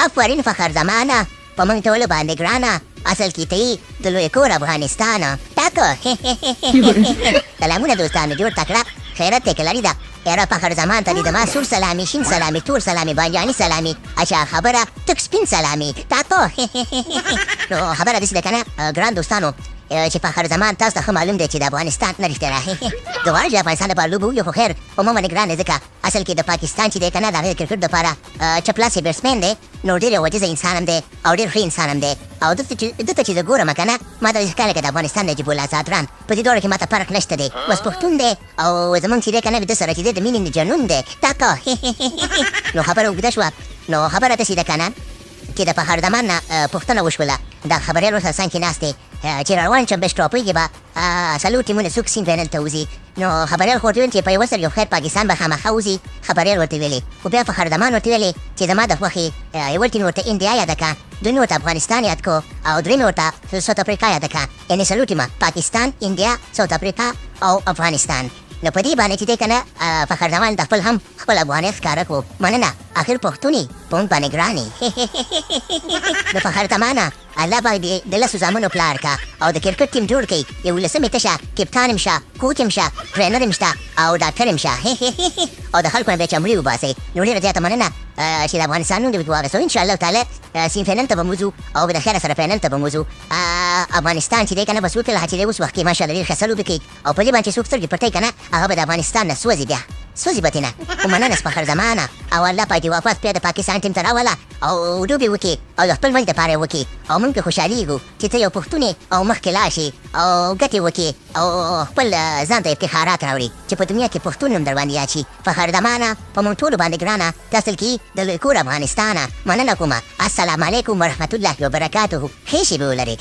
افرین فخر زمانه په موږ ټولو باندې ګرانه اصل کې ته یې د لوی کور افغانستانه ټاکو سلامونه دوستانو جوړ تکړه خیرت ته کلري ده یاره فخر زمان ته دې د ما سور سلامي شین سلامي تور سلامي بانجاني سلامي اچھا خبره تک سپین سلامي ټاکو نو خبره داسې ده که نه ګران دوستانو چې فخر زمان تاسو ته ښه معلوم دی چې د افغانستان نه رښتیا زه غواړم چې د افغانستان لپاره لوبه وویو خو خیر عموما ګران دی ځکه اصل کې د پاکستان چې دی که نه د هغې د کرکټ دپاره چپلاسې بیټسمین دی نو ډېر یو وجیزه انسان هم دی او ډېر ښه انسان هم دی او دته چې زه ګورم که نه ما ته داسې ښکاري لکه د افغانستان نجیب الله زادران په دې دواړو کې ما ته فرق نشته دی بس پښتون دی او زموږ چې دی که نه د سره چې دی د مینې د جنون دی ټاکه نو خبره اوږده شوه نو خبره داسې ده که نه چې د فخر زمان نه پوښتنه وشوله دا خبریال ورسره څنګ کې ناست دی چې روان شم بیسټ ټاپۍ کې به څلور ټیمونه څوک سیم فاینل ته وځي نو خبریال خو ورته ویل چې په یوه سر یو خیر پاکستان به خامخا وځي خبریال ورته ویلې خو بیا فخر زمان ورته ویلې چې زما د خوښې یو ټیم ورته انډیا یاده کړه دویم ورته افغانستان یاد کړو او دریم ورته ساوت افریقا یاده کړه یعنې څلور ټیمه پاکستان انډیا ساوت افریقا او افغانستان نو په دې باندې چې دی که نه فخر زمان د خپل هم خپل افغانیت ښکاره کړو مننه اخر پښتون یې په موږ باندې ګران یې د فخر زمانه الله پاک دې د لسو زامنو پلار کا او د کرکټ ټیم جوړ کړي یولسمې ته شه کپتان هم شه کوچ هم شه ټرینر هم شته او ډاکټر هم شه او د خلکو نه بیا چمړي وباسئ نو ډېره زیاته مننه چې د افغانستان نوم دې واخیستو انشاءالله تعالی سیم فاینل ته به موځو او د خیره سره فاینل ته به موځو افغانستان چې دی که نه بس وکړله چې دی اوس وخت کې ماشاءالله ډېر ښه سلوبې کوي او په دې باندې چې څوک سترګې پټوي که نه هغه به د افغانستان نه سوځي بیا سوځي به ترې نه خو مننه فخر زمانه او الله پاک دې واپس بیا د پاکستان ټیم ته راوله او لوبې وکړي او د خپل ملک دپاره یې وکړي او موږ پرې خوشحالېږو چې ته یو پښتون او مخکې لاړ شي او ګټې وکړي او خپل ځان ته افتخارات راوړي چې په دنیا کې پښتون نوم در باندې یاد شي فخر زمانه په موږ ټولو باندې ګرانه ته اصل کې د لوی کور افغانستانه مننه کومه السلام علیکم ورحمت الله وبرکاتو ښې شېبې ولرې